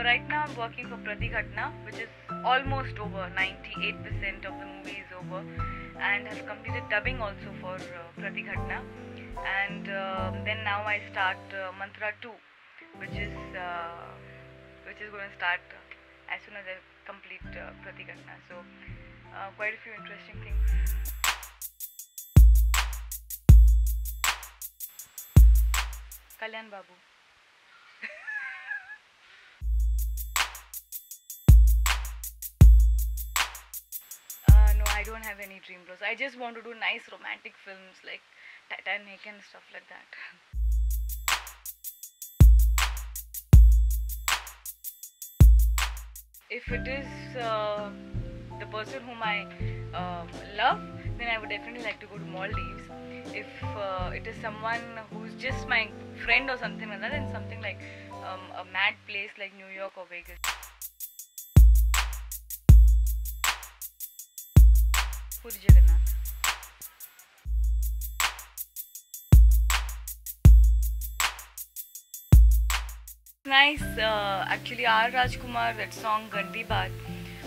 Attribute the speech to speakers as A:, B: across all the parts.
A: Right now I'm working for Pratighatna, which is almost over. 98% of the movie is over, and have completed dubbing also for Pratighatna. And then now I start Mantra 2, which is going to start as soon as I complete Pratighatna. So quite a few interesting things. Kalyan Babu. No, I don't have any dream roles. I just want to do nice romantic films like Titanic and stuff like that. If it is the person whom I love, then I would definitely like to go to Maldives. If it is someone who's just my friend or something like that, then something like a mad place like New York or Vegas. Puri Jagannath. Nice. Actually, R. Rajkumar, that song Gandhi Baat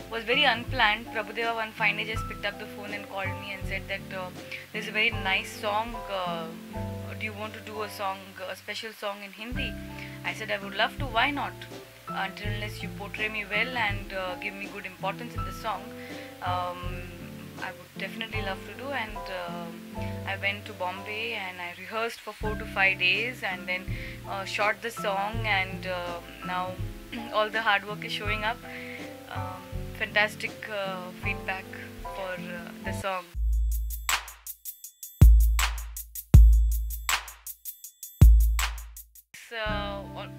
A: was very unplanned. Prabhudeva one fine day just picked up the phone and called me and said that there's a very nice song. Do you want to do a song, a special song in Hindi? I said I would love to. Why not? Until unless you portray me well and give me good importance in the song, I would definitely love to do. And I went to Bombay and I rehearsed for 4 to 5 days and then shot the song, and now all the hard work is showing up. Fantastic feedback for the song. It's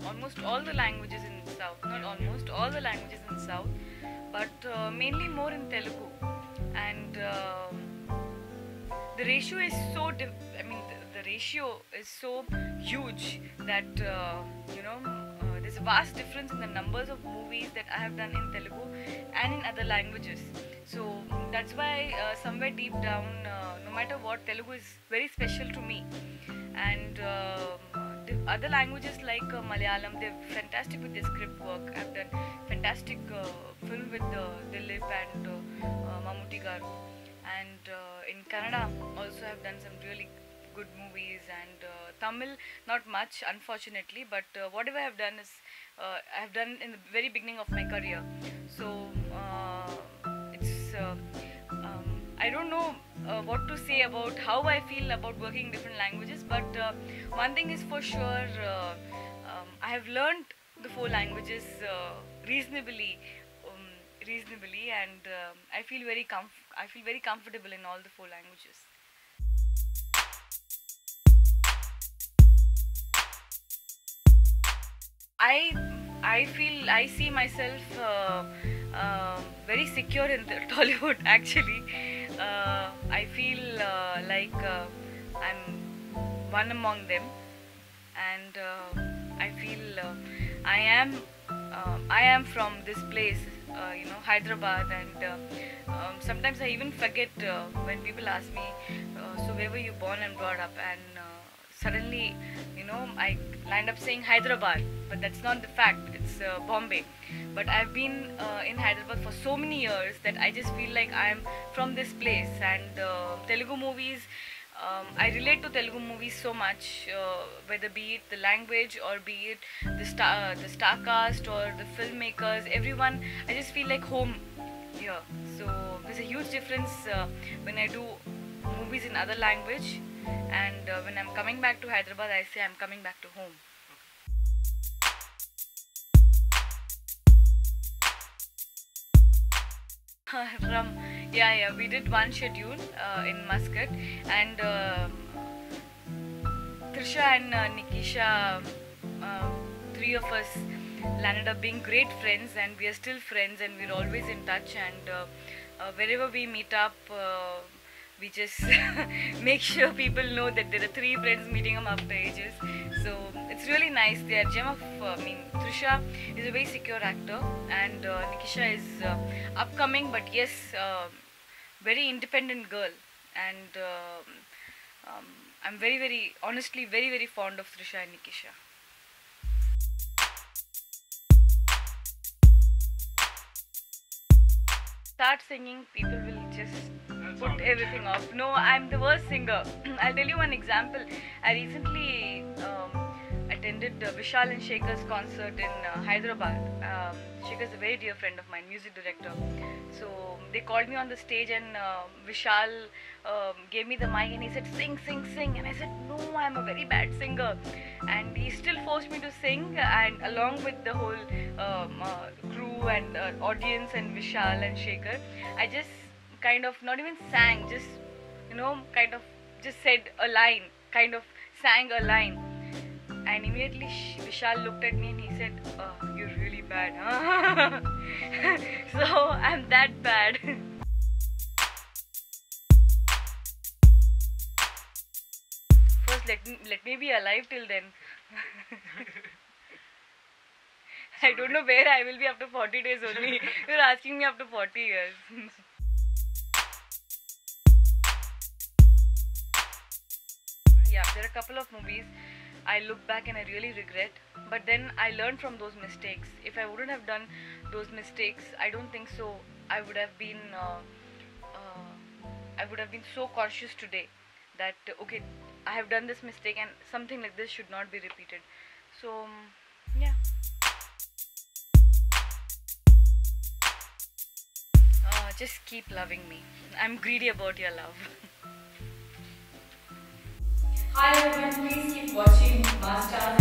A: almost all the languages in South, not almost all the languages in South, but mainly more in Telugu. And the ratio is so the ratio is so huge that there's a vast difference in the numbers of movies that I have done in Telugu and in other languages. So that's why somewhere deep down, no matter what, Telugu is very special to me. And the other languages like Malayalam, they're fantastic with their script work. I've done fantastic film with Dilip and Mammootty Garu. And in Kannada also I've done some really good movies, and Tamil not much unfortunately, but whatever I have done is I have done in the very beginning of my career. So it's I don't know what to say about how I feel about working in different languages, but one thing is for sure, I have learned the 4 languages reasonably, and I feel very comfortable in all the 4 languages. I feel I see myself very secure in Tollywood actually. I feel like I'm one among them, and I feel I am from this place, Hyderabad, and sometimes I even forget when people ask me, so where were you born and brought up, and suddenly I land up saying Hyderabad, but that's not the fact, it's Bombay. But I've been in Hyderabad for so many years that I just feel like I'm from this place. And Telugu movies, I relate to Telugu movies so much, whether be it the language or be it the star cast or the filmmakers, everyone, I just feel like home here. So there's a huge difference when I do movies in other language, and when I'm coming back to Hyderabad, I say I'm coming back to home. We did one schedule in Muscat, and Trisha and Nikisha, 3 of us landed up being great friends, and we are still friends, and we're always in touch. And wherever we meet up, we just make sure people know that there are 3 friends meeting them after ages. So it's really nice. They are gem of, Trisha is a very secure actor, and Nikisha is upcoming, but yes, very independent girl. And I'm very honestly very fond of Trisha and Nikisha. start singing, people will just put everything off. No, I'm the worst singer. I'll tell you one example. I recently attended Vishal and Shekhar's concert in Hyderabad. Shekhar's a very dear friend of mine, music director. So they called me on the stage, and Vishal gave me the mic and he said, sing, sing, sing. And I said, no, I'm a very bad singer. And he still forced me to sing, and along with the whole crew and audience and Vishal and Shekhar, I just kind of not even sang, just kind of just said a line, kind of sang a line. And immediately Vishal looked at me and he said, you're really bad, huh? So I'm that bad. First let me be alive till then. I don't know where I will be after 40 days only. You're asking me after 40 years. Yeah, there are a couple of movies I look back and I really regret, but then I learned from those mistakes. If I wouldn't have done those mistakes, I don't think so I would have been so conscious today that okay, I have done this mistake and something like this should not be repeated. So yeah. Just keep loving me. I'm greedy about your love.
B: Hi everyone, please keep watching Mass Stars